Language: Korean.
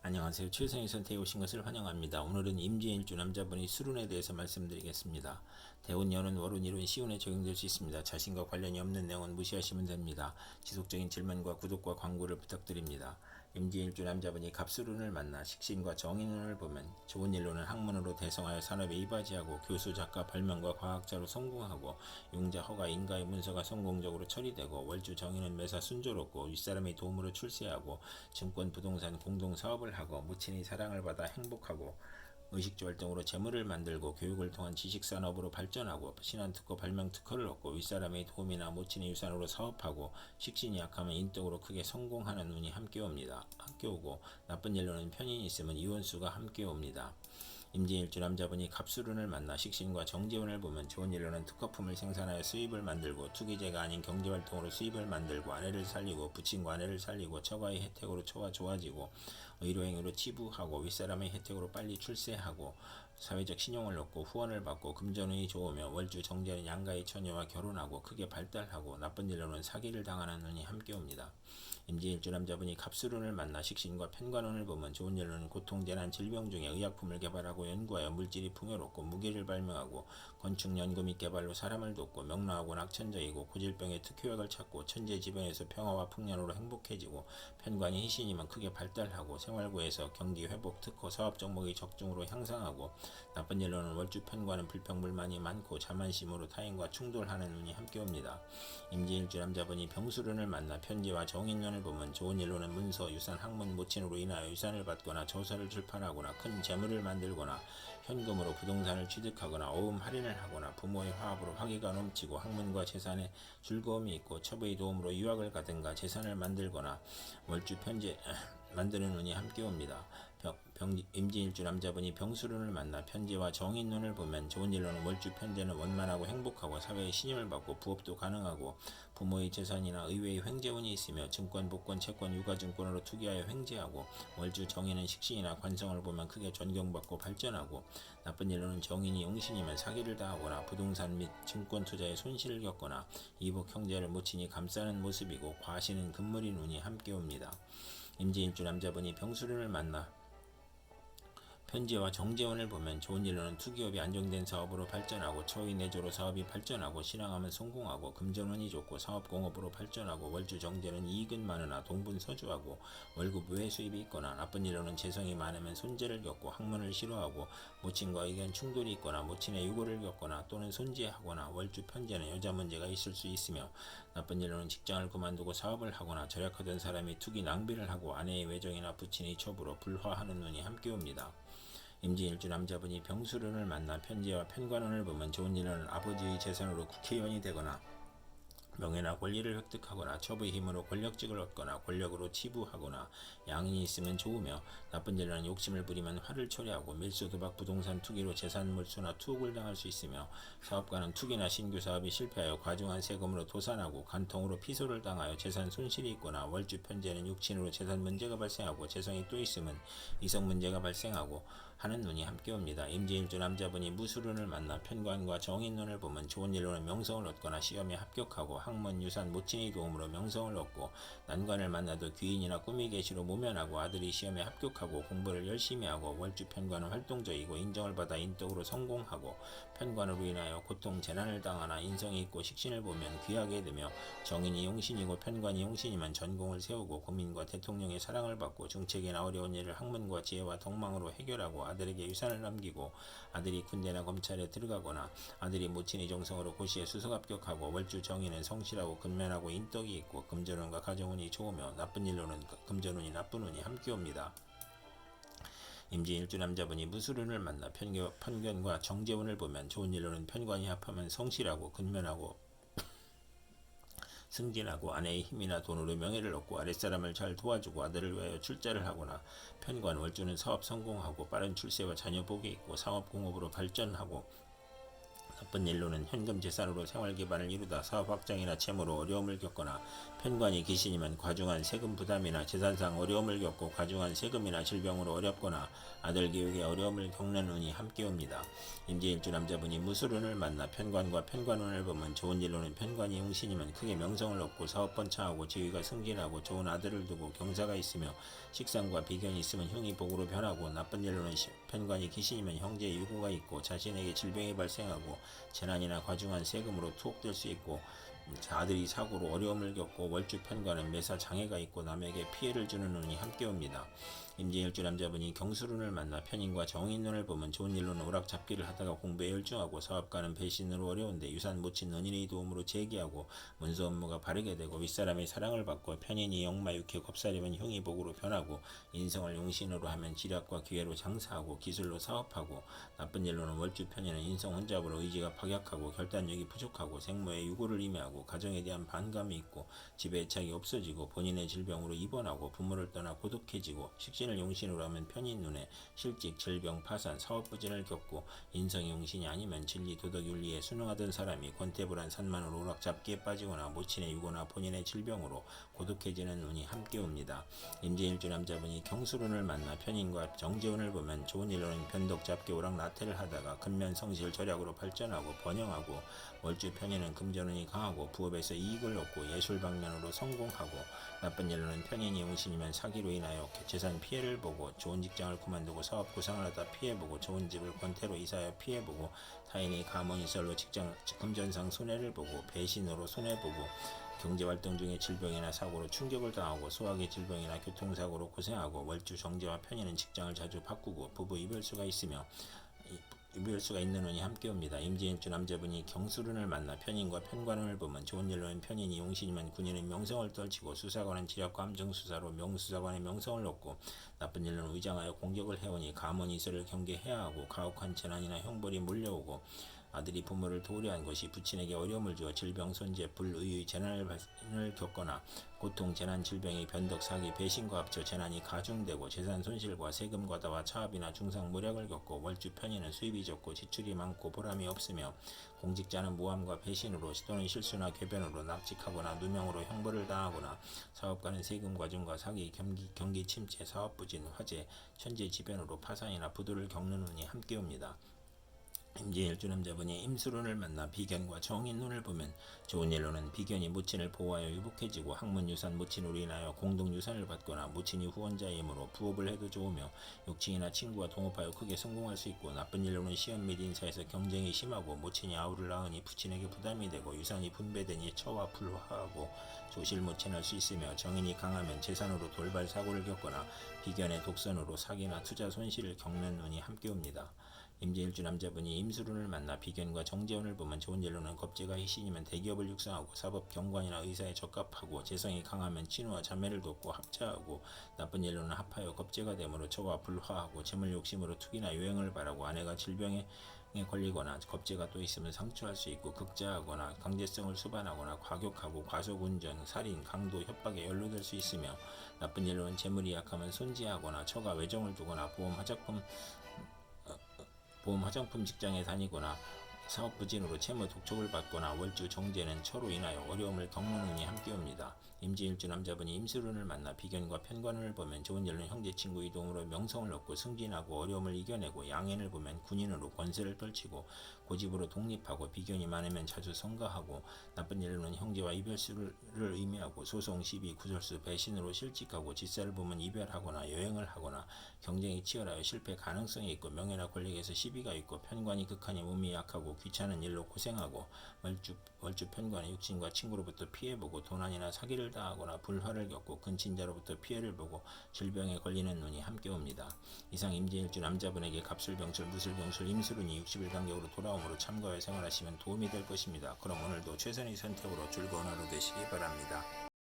안녕하세요. 최성의 선택에 오신 것을 환영합니다. 오늘은 임진일주 남자분의 술운에 대해서 말씀드리겠습니다. 대운, 연운, 월운, 일운, 시운에 적용될 수 있습니다. 자신과 관련이 없는 내용은 무시하시면 됩니다. 지속적인 질문과 구독과 광고를 부탁드립니다. 임진일주 남자분이 갑술운을 만나 식신과 정인운을 보면 좋은 일로는 학문으로 대성하여 산업에 이바지하고 교수, 작가, 발명가, 과학자로 성공하고 융자, 허가, 인가의 문서가 성공적으로 처리되고 월주 정인은 매사 순조롭고 윗사람의 도움으로 출세하고 증권, 부동산, 공동사업을 하고 무친의 사랑을 받아 행복하고 의식주 활동으로 재물을 만들고 교육을 통한 지식산업으로 발전하고 신한특허 발명특허를 얻고 윗사람의 도움이나 모친의 유산으로 사업하고 식신이 약하면 인덕으로 크게 성공하는 운이 함께 옵니다. 함께 오고 나쁜 일로는 편인이 있으면 이혼수가 함께 옵니다. 임진일주 남자분이 갑술운을 만나 식신과 정재운을 보면 좋은 일로는 특허품을 생산하여 수입을 만들고 투기제가 아닌 경제활동으로 수입을 만들고 아내를 살리고 부친과 아내를 살리고 처가의 혜택으로 처가 좋아지고 의료행위로 치부하고 윗사람의 혜택으로 빨리 출세하고 사회적 신용을 얻고 후원을 받고 금전운이 좋으며 월주 정제는 양가의 처녀와 결혼하고 크게 발달하고 나쁜 일로는 사기를 당하는 운이 함께 옵니다. 임진일주 남자분이 갑술운을 만나 식신과 편관운을 보면 좋은 일로는 고통, 재난, 질병 중에 의약품을 개발하고 연구하여 물질이 풍요롭고 무기를 발명하고 건축, 연구 및 개발로 사람을 돕고 명랑하고 낙천적이고 고질병의 특효약을 찾고 천재지변에서 평화와 풍년으로 행복해지고 편관이 희신이면 크게 발달하고 생활구에서 경기 회복, 특허, 사업 종목이 적중으로 향상하고 나쁜 일로는 월주 편관은 불평불만이 많고 자만심으로 타인과 충돌하는 운이 함께 옵니다. 임진일주 남자분이 병술운을 만나 편지와 정인운을 보면 좋은 일로는 문서, 유산, 학문, 모친으로 인하여 유산을 받거나 저서를 출판하거나 큰 재물을 만들거나 현금으로 부동산을 취득하거나 어음 할인을 하거나 부모의 화합으로 화기가 넘치고 학문과 재산에 즐거움이 있고 첩의 도움으로 유학을 가든가 재산을 만들거나 월주 편제 만드는 운이 함께 옵니다. 임진일주 남자분이 병술운을 만나 편제와 정인운을 보면 좋은 일로는 월주 편제는 원만하고 행복하고 사회의 신임을 받고 부업도 가능하고 부모의 재산이나 의외의 횡재운이 있으며 증권, 복권, 채권, 유가증권으로 투기하여 횡재하고 월주 정인은 식신이나 관성을 보면 크게 존경받고 발전하고 나쁜 일로는 정인이 용신이면 사기를 당하거나 부동산 및 증권 투자에 손실을 겪거나 이복 형제를 모친이 감싸는 모습이고 과신은 금물인 운이 함께 옵니다. 임진일주 남자분이 병술운을 만나 편제와 정재운을 보면 좋은 일로는 투기업이 안정된 사업으로 발전하고 초의 내조로 사업이 발전하고 신앙하면 성공하고 금전운이 좋고 사업공업으로 발전하고 월주 정제는 이익은 많으나 동분서주하고 월급 외 수입이 있거나 나쁜 일로는 재성이 많으면 손재를 겪고 학문을 싫어하고 모친과 의견 충돌이 있거나 모친의 유고를 겪거나 또는 손재하거나 월주 편제는 여자 문제가 있을 수 있으며 나쁜 일로는 직장을 그만두고 사업을 하거나 절약하던 사람이 투기 낭비를 하고 아내의 외정이나 부친의 첩으로 불화하는 운이 함께 옵니다. 임진일주 남자분이 병술운을 만나 편제와 편관운을 보면 좋은 일로는 아버지의 재산으로 국회의원이 되거나 명예나 권리를 획득하거나 첩의 힘으로 권력직을 얻거나 권력으로 치부하거나 양인이 있으면 좋으며 나쁜 일로는 욕심을 부리면 화를 초래하고 밀수, 도박, 부동산 투기로 재산 몰수나 투옥을 당할 수 있으며 사업가는 투기나 신규 사업이 실패하여 과중한 세금으로 도산하고 간통으로 피소를 당하여 재산 손실이 있거나 월주 편제는 육친으로 재산 문제가 발생하고 재성이 또 있으면 이성 문제가 발생하고 하는 운이 함께 옵니다. 임진일주 남자분이 무술운을 만나 편관과 정인운을 보면 좋은 일로는 명성을 얻거나 시험에 합격하고 학문, 유산, 모친의 도움으로 명성을 얻고 난관을 만나도 귀인이나 꿈의 계시로 모면하고 아들이 시험에 합격하고 공부를 열심히 하고 월주 편관은 활동적이고 인정을 받아 인덕으로 성공하고 편관으로 인하여 고통, 재난을 당하나 인성이 있고 식신을 보면 귀하게 되며 정인이 용신이고 편관이 용신이면 전공을 세우고 국민과 대통령의 사랑을 받고 정책이나 어려운 일을 학문과 지혜와 덕망으로 해결하고 아들에게 유산을 남기고 아들이 군대나 검찰에 들어가거나 아들이 모친의 정성으로 고시에 수석 합격하고 월주 정인은 성실하고 근면하고 인덕이 있고 금전운과 가정운이 좋으며 나쁜 일로는 금전운이 나쁜 운이 함께 옵니다. 임진일주 남자분이 무술운을 만나 편견과 정재운을 보면 좋은 일로는 편관이 합하면 성실하고 근면하고 승진하고 아내의 힘이나 돈으로 명예를 얻고 아랫사람을 잘 도와주고 아들을 위하여 출자를 하거나 편관 월주는 사업 성공하고 빠른 출세와 자녀 복이 있고 상업공업으로 발전하고 나쁜 일로는 현금 재산으로 생활 기반을 이루다 사업 확장이나 채무로 어려움을 겪거나 편관이 귀신이면 과중한 세금 부담이나 재산상 어려움을 겪고 과중한 세금이나 질병으로 어렵거나 아들 교육에 어려움을 겪는 운이 함께 옵니다. 임진일주 남자분이 무술운을 만나 편관과 편관운을 보면 좋은 일로는 편관이 용신이면 크게 명성을 얻고 사업 번창하고 지위가 승진하고 좋은 아들을 두고 경사가 있으며 식상과 비견이 있으면 흉이 복으로 변하고 나쁜 일로는 편관이 귀신이면 형제의 유고가 있고 자신에게 질병이 발생하고 재난이나 과중한 세금으로 투옥될 수 있고 아들이 사고로 어려움을 겪고 월주 편관은 매사 장애가 있고 남에게 피해를 주는 운이 함께 옵니다. 임진일주 남자분이 경술운을 만나 편인과 정인운을 보면 좋은 일로는 오락잡기를 하다가 공부에 열중하고 사업가는 배신으로 어려운데 유산 모친 은인의 도움으로 재기하고 문서 업무가 바르게 되고 윗사람의 사랑을 받고 편인이 영마육해 겁사리면 흉이 복으로 변하고 인성을 용신으로 하면 지략과 기회로 장사하고 기술로 사업하고 나쁜 일로는 월주 편인은 인성 혼잡으로 의지가 박약하고 결단력이 부족하고 생모의 유고를 임해하고 가정에 대한 반감이 있고 집에 애착이 없어지고 본인의 질병으로 입원하고 부모를 떠나 고독해지고 식신을 용신으로 하면 편인 눈에 실직, 질병, 파산, 사업 부진을 겪고 인성이 용신이 아니면 진리, 도덕, 윤리에 순응하던 사람이 권태불안 산만으로 오락잡기에 빠지거나 모친의 유고나 본인의 질병으로 고독해지는 운이 함께 옵니다. 임진일주 남자분이 경술운을 만나 편인과 정제운을 보면 좋은 일로는 변덕, 잡기, 오락, 나태를 하다가 근면, 성실, 절약으로 발전하고 번영하고 월주 편인은 금전운이 강하고 부업에서 이익을 얻고 예술 방면으로 성공하고 나쁜 일로는 편인이 용신이면 사기로 인하여 재산 피해를 보고 좋은 직장을 그만두고 사업 구상을 하다 피해보고 좋은 집을 권태로 이사하여 피해보고 타인이 가문이설로 직장 금전상 손해를 보고 배신으로 손해보고 경제활동 중에 질병이나 사고로 충격을 당하고 소화기 질병이나 교통사고로 고생하고 월주 정제와 편인은 직장을 자주 바꾸고 부부 이별수가 있으며 이별수가 있는 운이 함께 옵니다. 임진일주 남자분이 경술운을 만나 편인과 편관운을 보면 좋은 일로는 편인이 용신이면 군인은 명성을 떨치고 수사관은 지략과 함정수사로 명수사관의 명성을 얻고 나쁜 일로는 위장하여 공격을 해오니 가문이설을 경계해야 하고 가혹한 재난이나 형벌이 몰려오고 아들이 부모를 도우려한 것이 부친에게 어려움을 주어 질병, 손재, 불의의 재난을 겪거나 고통, 재난, 질병이 변덕, 사기, 배신과 합쳐 재난이 가중되고 재산 손실과 세금 과다와 차압이나 중상모략을 겪고 월주 편인은 수입이 적고 지출이 많고 보람이 없으며 공직자는 모함과 배신으로 또는 실수나 궤변으로 납직하거나 누명으로 형벌을 당하거나 사업가는 세금 과중과 사기, 경기 침체, 사업 부진, 화재, 천재지변으로 파산이나 부도를 겪는 운이 함께 옵니다. 임진일주 남자분이 임술운을 만나 비견과 정인운을 보면 좋은 일로는 비견이 모친을 보호하여 유복해지고 학문유산 모친으로 인하여 공동유산을 받거나 모친이 후원자이므로 부업을 해도 좋으며 욕친이나 친구와 동업하여 크게 성공할 수 있고 나쁜 일로는 시험 및 인사에서 경쟁이 심하고 모친이 아우를 낳으니 부친에게 부담이 되고 유산이 분배되니 처와 불화하고 조실모친할 수 있으며 정인이 강하면 재산으로 돌발 사고를 겪거나 비견의 독선으로 사기나 투자 손실을 겪는 운이 함께 옵니다. 임진일주 남자분이 임술운을 만나 비견과 정제운을 보면 좋은 일로는 겁재가 희신이면 대기업을 육성하고 사법 경관이나 의사에 적합하고 재성이 강하면 친우와 자매를 돕고 합자하고 나쁜 일로는 합하여 겁재가 되므로 처와 불화하고 재물 욕심으로 투기나 유행을 바라고 아내가 질병에 걸리거나 겁재가 또 있으면 상처할 수 있고 극자하거나 강제성을 수반하거나 과격하고 과속운전, 살인, 강도, 협박에 연루될 수 있으며 나쁜 일로는 재물이 약하면 손지하거나 처가 외정을 두거나 보험 화장품 직장에 다니거나 사업 부진으로 채무 독촉을 받거나 월주 정제는 처로 인하여 어려움을 겪는 운이 함께 옵니다. 임진일주 남자분이 임술운을 만나 비견과 편관운을 보면 좋은 일은 형제 친구의 도움으로 명성을 얻고 승진하고 어려움을 이겨내고 양인을 보면 군인으로 권세를 펼치고 고집으로 독립하고 비견이 많으면 자주 성가하고 나쁜 일로는 형제와 이별수를 의미하고 소송, 시비, 구설수, 배신으로 실직하고 직사를 보면 이별하거나 여행을 하거나 경쟁이 치열하여 실패 가능성이 있고 명예나 권력에서 시비가 있고 편관이 극하니 몸이 약하고 귀찮은 일로 고생하고 월주 편관의 육신과 친구로부터 피해보고 도난이나 사기를 당하거나 불화를 겪고 근친자로부터 피해를 보고 질병에 걸리는 운이 함께 옵니다. 이상 임진일주 남자분에게 갑술병술, 무술병술, 임술운이 60일 간격으로 돌아오므로 참고하여 생활하시면 도움이 될 것입니다. 그럼 오늘도 최선의 선택으로 즐거운 하루 되시기 바랍니다.